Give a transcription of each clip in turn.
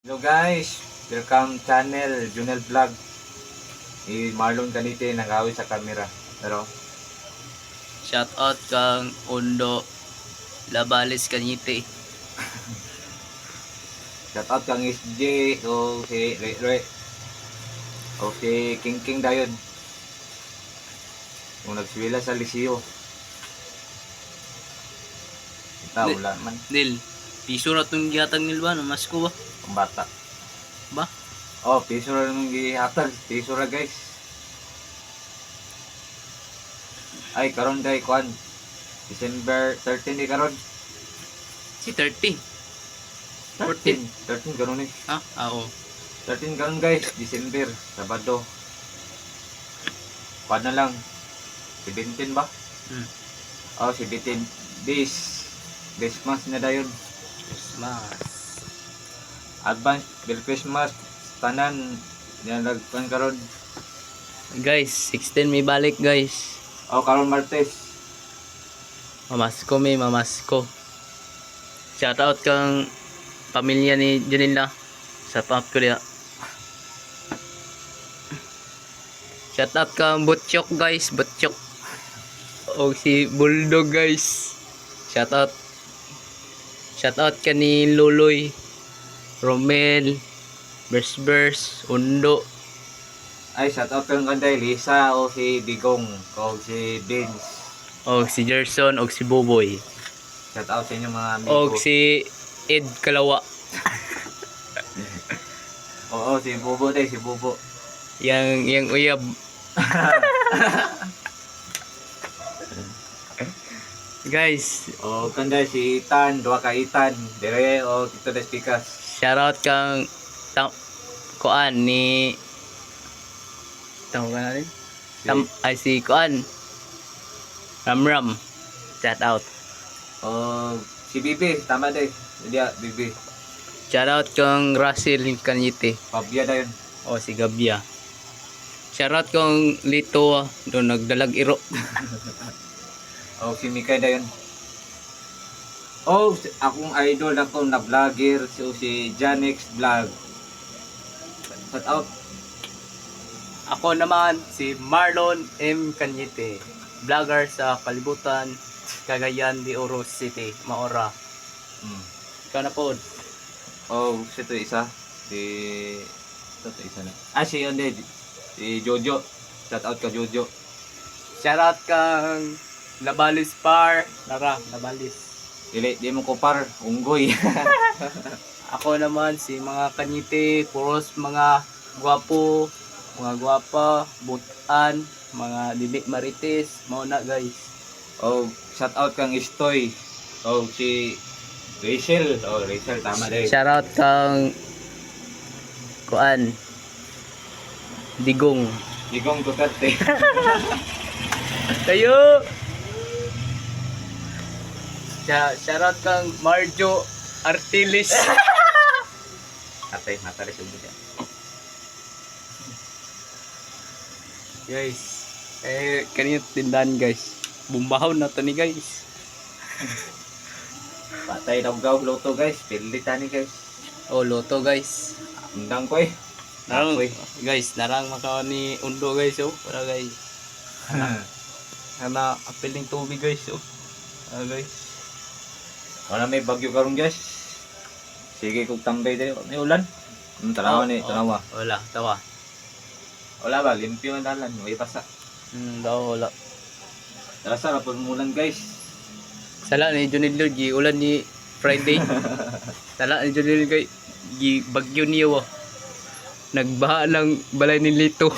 Hello guys, welcome channel Junel Vlog. Marlon Canite nag-awit sa camera. Pero Shout out kang Undo Labales Kanite. shout out kang SJ o si Re o si King King Dayon. Yung nagsiwila sa Liseo. Ita wala man Nil, piso na itong gihatag nilwa no mas ko ba? ang bata. Ba? Oh, piso ra nung gihatag, piso ra guys. Ay karon kay kwan. December 13 di karon. Si 30. 13 karon ni. Ha? Oo. 13 karon guys, December, Sabado. Kwan na lang. 17 ba? Hmm. Oh, 17 days. Christmas na dayon. Christmas. Advance Merry Christmas. Tanan yan nagpan karon. Guys, 16 may balik guys. Oh, karon Martes. Mamasko may mamasko. Shout out kang pamilya ni Janila. Shout out ko dia. Shout out kang Butchok guys, Butchok. O si Bulldog guys. Shout out. Shout out ka ni Luloy, Romel, Bersbers, Undo. Ay, shout out kang kanday Lisa o si Digong o si Vince. O si Gerson o si Boboy. Shout out sa inyo mga amigo. O si Ed Kalawa. Oo, si Bobo day, si Bobo. Yang uyab. Guys, O kanday si Itan, duha ka Itan. Dire o Tito Des Picas. shoutout kang Kuan ni tawag ka natin? Ay si Kuan Ram. Shout out. O si Bibi, tama day. Dia Bibi. Shoutout kang Russell Kanite. Pabya dayon. O si Gabia. Shoutout kang Lito doon nagdalag iro. O si Mikay dayon. Oh, akong idol ako na vlogger si Janix Vlog. Shout out. Ako naman si Marlon M. Kanyite, vlogger sa Kalibutan, Cagayan de Oro City, Maora. Ikaw na po. Oh, ito isa. Ito isa na. Ah, si Onde. Si Jojo. Shout out ka Jojo. Shoutout kang Labalis Par. Lara, Labalis. Di mo ko par. Unggoy. Ako naman si mga Kanyite, puros mga gwapo, mga gwapa, butan, mga dili marites, mao na guys. Oh, shout out kang Istoy. Oh, si Rachel. Oh, Rachel. Tama din. Shoutout kang Kuan Digong. Digong Duterte. Kayo. Shoutout kang Marjo Artilis. Atay, matalis yung mga. Guys, kanina tindahan guys. Bumbahon na to ni guys. Patay na ugaw loto guys. Pilitan ni guys. Oh, loto guys. Undang ko eh. Narang, Apoy. guys, narang makawa ni Undo guys oh. Para guys. Ana apiling tubig guys oh. Guys. Wala may bagyo karon guys. Sige kog tambay diri. May ulan. Tanawa ni, tanawa. Wala, tawa. Wala ba, limpyo ang dalan. May pasa. Daw wala. Rasa ra pud mulan guys. Sala ni Junil Lord, gi ulan ni Friday. Sala ni Junil kay gi bagyo niyo oh. Nagbaha lang balay ni Lito.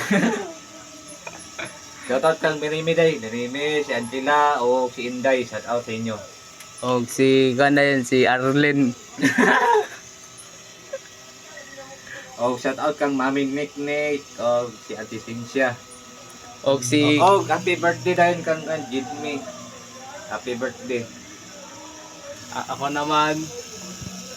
Shoutout kang Mirimi day. Mirimi, si Angela o si Inday. Shout out sa inyo. Og si kanayan si Arlen. O shout out kang Maming Nick o si Ate Cynthia. Og si Oh, happy birthday dahil kang Jidmi. Happy birthday. ako naman.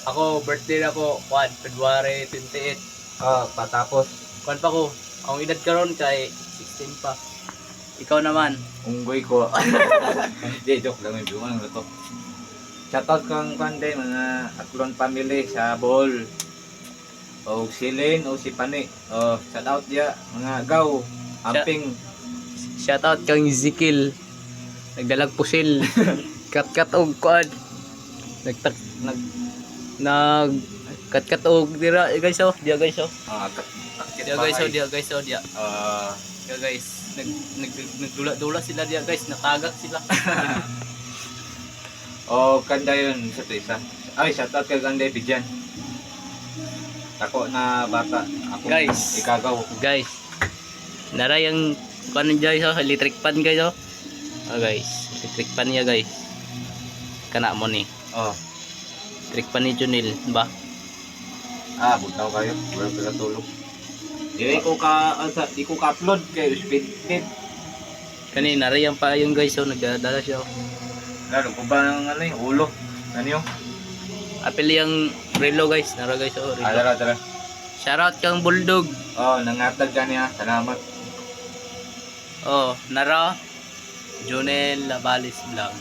Ako birthday na ko, February 28. Oh, patapos. Kuan pa ko. Ang edad karon kay 16 pa. Ikaw naman. Unggoy ko. Hindi, joke lang yung bunga ng luto. Shoutout kang kanday mga Aklon family sa Bohol. O si Lane o si Pani. Oh, shout out dia mga gaw. Amping. Shoutout kang Zikil. Nagdalag pusil. Kat-kat og kuan. Nag kat-kat og dira guys oh. Dia guys oh. Dia guys oh, dia guys oh, dia. Dia guys. Nagdula-dula sila dia guys, natagak sila. O kanda yun sa isa. Ay, shout out kay Ganda Bidyan. Tako na bata. Ako Guys. ikagaw. Guys. Nara yung kuan guys oh, electric fan guys oh. Oh guys, electric fan niya guys. Kana mo ni. Oh. Electric fan ni Junil ba? Butaw kayo. Wala pala tulog. Di ko ka-upload kay speed. Kani nara yung pa yung guys oh, nagdadala siya oh. Lalo ko ba ng ano yung ulo? Ano yung? Apil yung relo guys, nara guys oh. Relo. Tara. Shoutout kang Bulldog. Oh, nangatag ka niya. Salamat. Oh, nara Junel Labalis Vlog.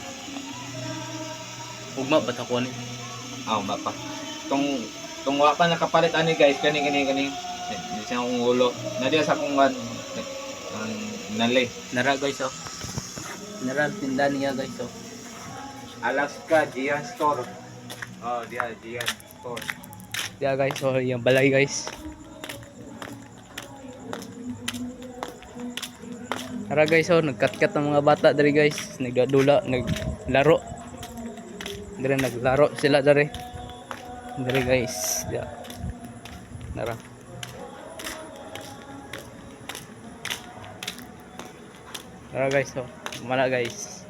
Ugma ba ta ko ni? Mapa. Tong wa pa nakapalit ani guys, kani. Hindi siya akong ulo. Nadiya sa akong nalay. Nara guys oh. Nara tindahan niya guys oh. Alaska Gian Store. Oh, dia Gian Store. Dia guys oh, yung balay guys. Tara guys oh, nagkat-kat ng mga bata dari guys, nagdadula, naglaro. Dari naglaro sila dari. Dari guys, ya. Nara. Tara guys oh, mana guys.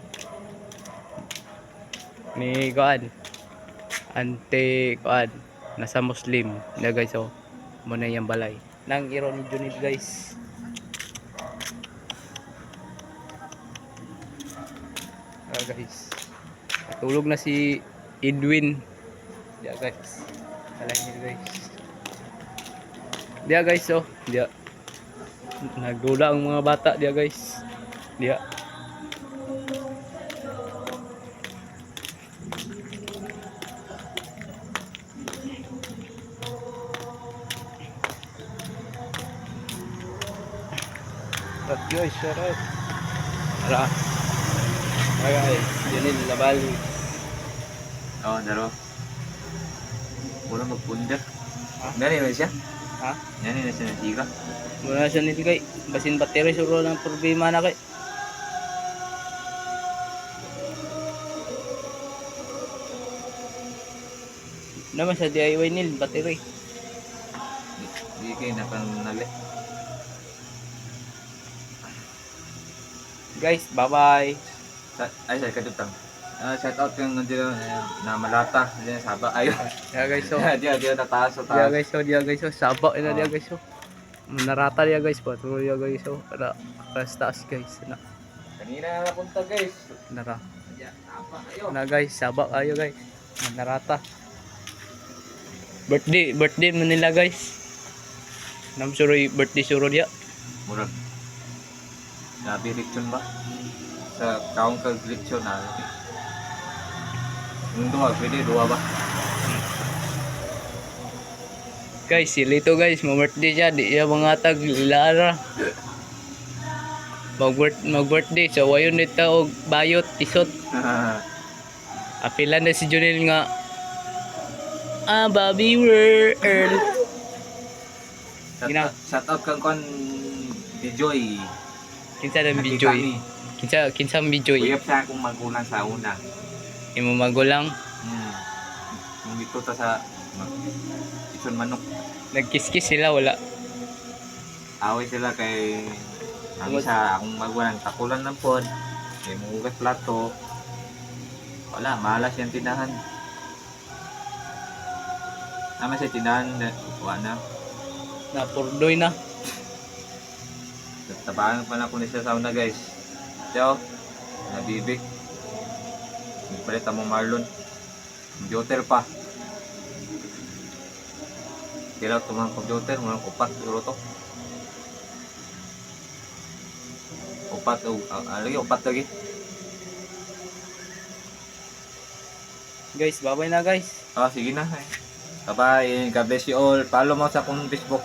Ni kuan. Ante kuan, nasa Muslim na guys oh. Muna yung balay. Nang iro ni Junid guys. Guys, natulog na si Edwin. Dia guys, alay niya guys. Dia guys oh, dia nagdula ang mga bata dia guys. Dia guys, syarat. Tara. Guys, Junil Labali. Oh, daro. Muna magpunda. Nani na siya? Ha? Nani na siya nasiga? Muna siya nito kay. Basin battery siguro ng problema na kay. Naman sa DIY nil, battery. Di kayo nakanali. Guys, bye-bye. Ay, sa kadutang. Shout out yung nandito na malata. Diyan saba. Ayun. Yeah guys, so. Dia nataas sa Dia taas. guys, so. Sabak na dia guys, so. Narata dia guys, patuloy dia guys, so. Para taas guys. Na. Kanina napunta guys. Nara. Apa ayo. Na guys, sabak ayo guys. Narata. Birthday mo nila guys. Nam suroy birthday suro dia. Murag. Nabi Rickson ba? Sa kaong kag Rickson na. Yung duha, pwede duha ba? Guys, si Lito guys, birthday siya, di siya mangatag lara. Mag-birthday, so wayon nito og bayot, isot. Apilan na si Junil nga. Bobby World. Shout out kang kon Bijoy. Kinsa na Bijoy? Kinsa Bijoy? Uyap sa akong magulang sa una. Imo magulang, Nung dito ta sa Ison Manok. nagkiskis sila wala. Away sila kay ang isa akong magulang takulan ng pod. Kay mugas plato. Wala, malas yung tinahan. Naman sa tinahan, wala na. Napurdoy na. Tabahan pa na ko ni sa sauna guys. Tiyo, nabibig. Nagpalit mo Marlon. Computer pa. Kailangan tumang computer, mga upat siguro to. Upat lagi. Guys, bye-bye na guys. Sige na. Bye-bye. God bless you all. Follow mo sa akong Facebook.